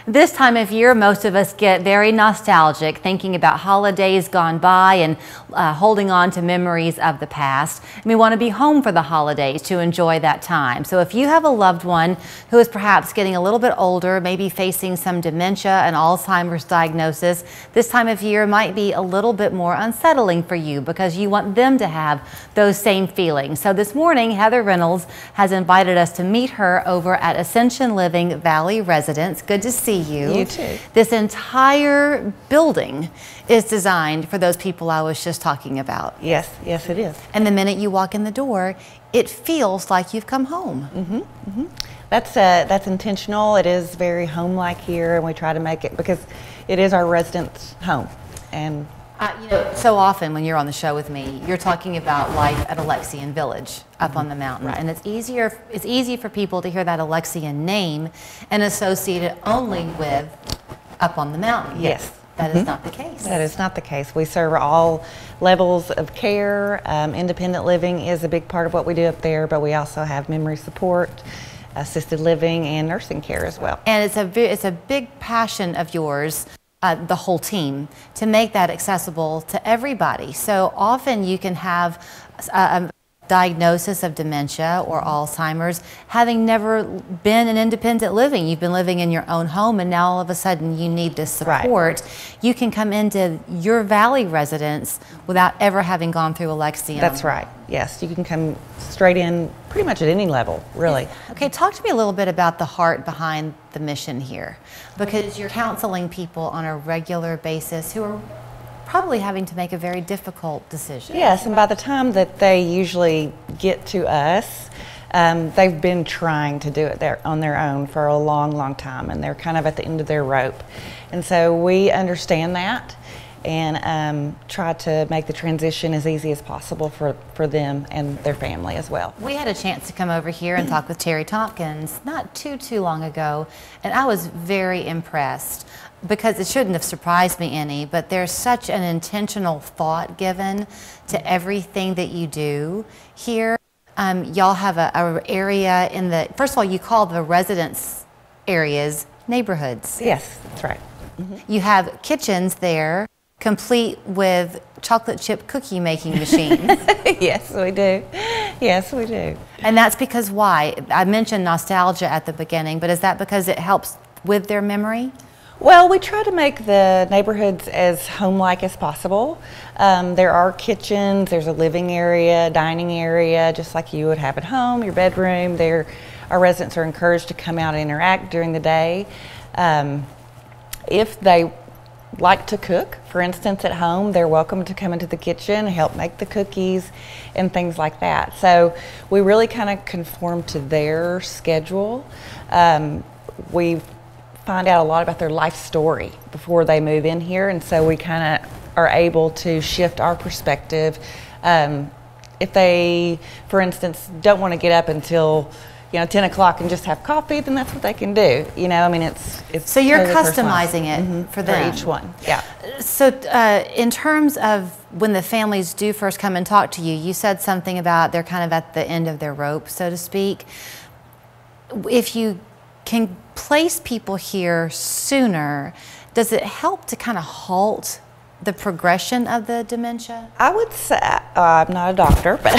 This time of year, most of us get very nostalgic, thinking about holidays gone by and holding on to memories of the past. And we want to be home for the holidays to enjoy that time. So if you have a loved one who is perhaps getting a little bit older, maybe facing some dementia and Alzheimer's diagnosis, this time of year might be a little bit more unsettling for you because you want them to have those same feelings. So this morning, Heather Reynolds has invited us to meet her over at Ascension Living Valley Residence. Good to see you. You too. This entire building is designed for those people I was just talking about. Yes, yes it is. And the minute you walk in the door, it feels like you've come home. That's intentional. It is very home-like here, and we try to make it because it is our residents' home. And you know, so often when you're on the show with me, you're talking about life at Alexian Village up on the mountain. Right. And it's easy for people to hear that Alexian name and associate it only with up on the mountain. Yes. That is not the case. That is not the case. We serve all levels of care. Independent living is a big part of what we do up there, but we also have memory support, assisted living, and nursing care as well. And it's a big passion of yours, the whole team, to make that accessible to everybody. So often you can have a diagnosis of dementia or Alzheimer's having never been in independent living. You've been living in your own home, and now all of a sudden you need this support. Right. You can come into your Valley residence without ever having gone through Alexian. That's right. Yes, you can come straight in pretty much at any level, really. Okay, talk to me a little bit about the heart behind the mission here, because you're counseling people on a regular basis who are probably having to make a very difficult decision. Yes, and by the time that they usually get to us, they've been trying to do it on their own for a long, long time, and they're kind of at the end of their rope. And so we understand that and try to make the transition as easy as possible for them and their family as well. We had a chance to come over here and talk with Terry Tompkins not too long ago, and I was very impressed, because it shouldn't have surprised me any, but there's such an intentional thought given to everything that you do here. Y'all have a area in the, first of all, you call the residence areas neighborhoods. Yes, that's right. You have kitchens there, complete with chocolate chip cookie making machines. Yes, we do. Yes, we do. And that's because why? I mentioned nostalgia at the beginning, but is that because it helps with their memory? Well, we try to make the neighborhoods as home-like as possible. There are kitchens, there's a living area, dining area, just like you would have at home, your bedroom. Our residents are encouraged to come out and interact during the day. If they like to cook, for instance, at home, they're welcome to come into the kitchen, help make the cookies and things like that. So we really kind of conform to their schedule. We find out a lot about their life story before they move in here, and so we kind of are able to shift our perspective. If they, for instance, don't want to get up until 10 o'clock and just have coffee, then that's what they can do. I mean, it's so you're totally customizing it for them. For each one, yeah. So in terms of when the families do first come and talk to you, you said something about they're kind of at the end of their rope, so to speak. If you can place people here sooner, does it help to kind of halt the progression of the dementia? I would say, I'm not a doctor, but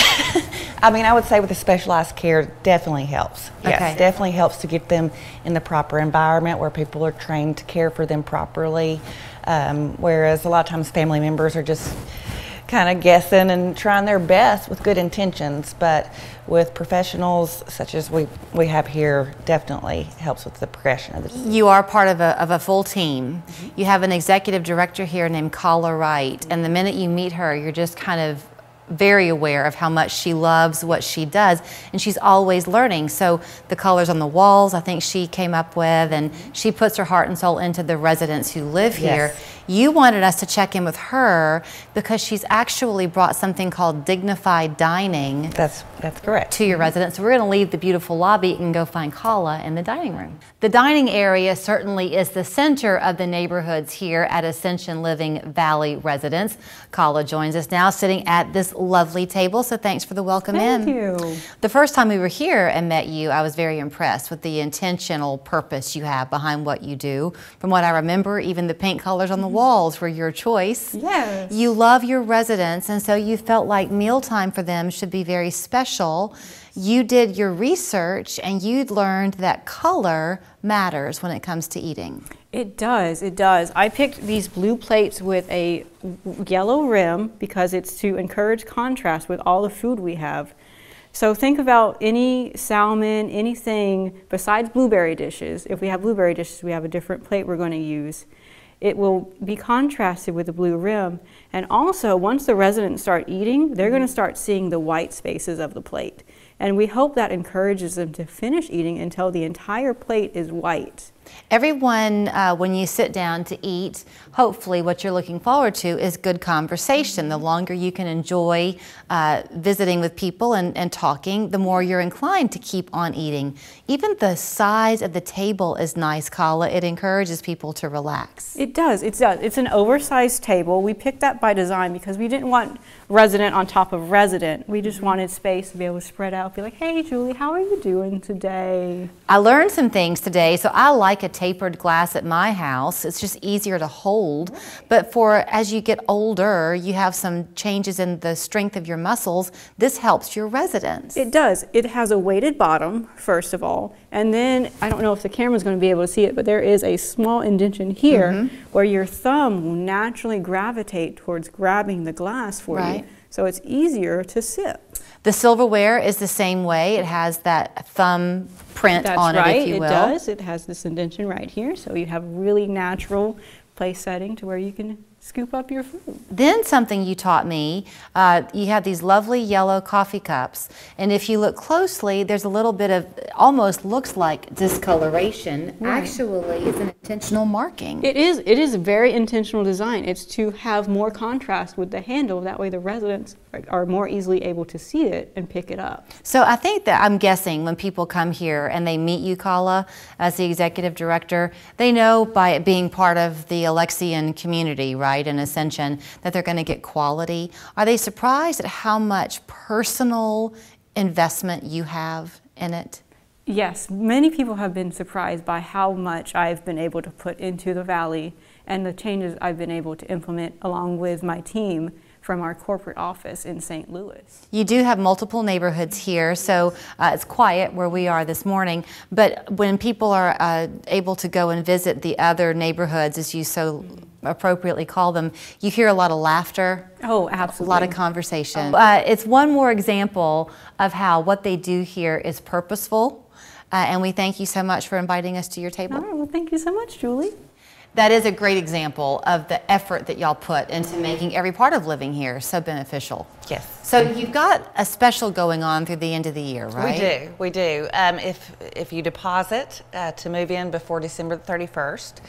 I mean, I would say with the specialized care, definitely helps. Yes, okay. Definitely helps to get them in the proper environment where people are trained to care for them properly. Whereas a lot of times family members are just kind of guessing and trying their best with good intentions, but with professionals such as we have here, definitely helps with the progression of the disease. You are part of a full team. You have an executive director here named Carla Wright, and the minute you meet her, you're just kind of very aware of how much she loves what she does, and she's always learning. So the colors on the walls, I think she came up with, and she puts her heart and soul into the residents who live here. Yes. You wanted us to check in with her because she's actually brought something called dignified dining. That's correct. To your residents. So we're going to leave the beautiful lobby and go find Carla in the dining room. The dining area certainly is the center of the neighborhoods here at Ascension Living Valley Residence. Carla joins us now, sitting at this lovely table, so thanks for the welcome in. Thank you. The first time we were here and met you, I was very impressed with the intentional purpose you have behind what you do. From what I remember, even the paint colors on the walls were your choice. Yes. You love your residents, and so you felt like mealtime for them should be very special. You did your research and you'd learned that color matters when it comes to eating. It does, it does. I picked these blue plates with a yellow rim because it's to encourage contrast with all the food we have. So think about any salmon, anything besides blueberry dishes. If we have blueberry dishes, we have a different plate we're going to use. It will be contrasted with the blue rim. And also, once the residents start eating, they're going to start seeing the white spaces of the plate. And we hope that encourages them to finish eating until the entire plate is white. Everyone, when you sit down to eat, hopefully what you're looking forward to is good conversation. The longer you can enjoy visiting with people and talking, the more you're inclined to keep on eating. Even the size of the table is nice, Kala. It encourages people to relax. It does, it does. It's an oversized table. We picked that by design because we didn't want resident on top of resident. We just wanted space to be able to spread out, be like, hey, Julie, how are you doing today? I learned some things today, so I like a tapered glass at my house. It's just easier to hold. But as you get older, you have some changes in the strength of your muscles. This helps your residents. It does. It has a weighted bottom, first of all. And then, I don't know if the camera's going to be able to see it, but there is a small indentation here where your thumb will naturally gravitate towards grabbing the glass for you. So it's easier to sip. The silverware is the same way. It has that thumb print on it, if you will. It does. It has this indentation right here, so you have really natural place setting to where you can scoop up your food. Then something you taught me, you have these lovely yellow coffee cups, and if you look closely, there's a little bit of, almost looks like discoloration. Actually, it's an intentional marking. It is a very intentional design. It's to have more contrast with the handle, that way the residents are more easily able to see it and pick it up. So I think that, I'm guessing, when people come here and they meet you, Kala, as the executive director, they know by it being part of the Alexian community, right, in Ascension, that they're going to get quality. Are they surprised at how much personal investment you have in it? Yes, many people have been surprised by how much I've been able to put into the Valley and the changes I've been able to implement along with my team from our corporate office in St. Louis. You do have multiple neighborhoods here, so it's quiet where we are this morning, but when people are able to go and visit the other neighborhoods, as you so appropriately call them, you hear a lot of laughter. Oh, absolutely. A lot of conversation. It's one more example of how what they do here is purposeful, and we thank you so much for inviting us to your table. All right, well, thank you so much, Julie. That is a great example of the effort that y'all put into making every part of living here so beneficial. Yes. So you've got a special going on through the end of the year, right? We do. If you deposit to move in before December the 31st,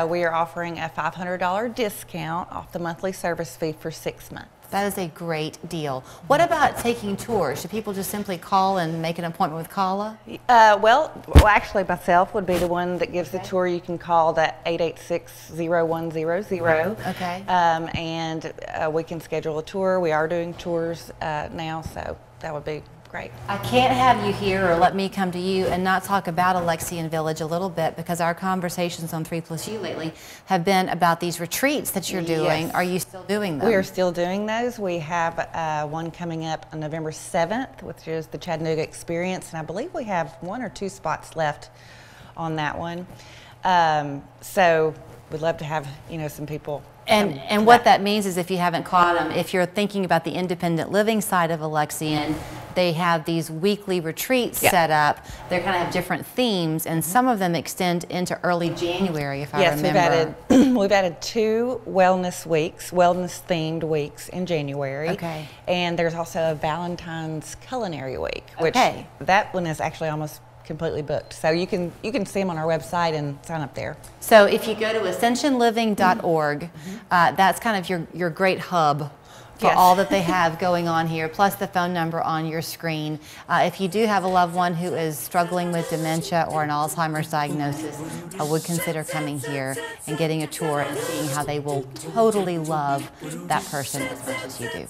we are offering a $500 discount off the monthly service fee for 6 months. That is a great deal. What about taking tours? Should people just simply call and make an appointment with Kala? Well, actually myself would be the one that gives the tour. You can call that 886-0100. Okay. And we can schedule a tour. We are doing tours now, so that would be great. I can't have you here or let me come to you and not talk about Alexian Village a little bit, because our conversations on 3+U lately have been about these retreats that you're doing. Yes. Are you still doing them? We are still doing those. We have one coming up on November 7th, which is the Chattanooga Experience, and I believe we have 1 or 2 spots left on that one. So we'd love to have, some people. And what that means is, if you haven't caught them, if you're thinking about the independent living side of Alexian, they have these weekly retreats set up. They kind of have different themes, and some of them extend into early January, if I remember. Yes, we've added 2 wellness weeks, wellness-themed weeks in January. Okay. And there's also a Valentine's Culinary Week, which that one is actually almost completely booked. So you can see them on our website and sign up there. So if you go to ascensionliving.org, that's kind of your great hub for all that they have going on here, plus the phone number on your screen. If you do have a loved one who is struggling with dementia or an Alzheimer's diagnosis, I would consider coming here and getting a tour and seeing how they will totally love that person as much as you do.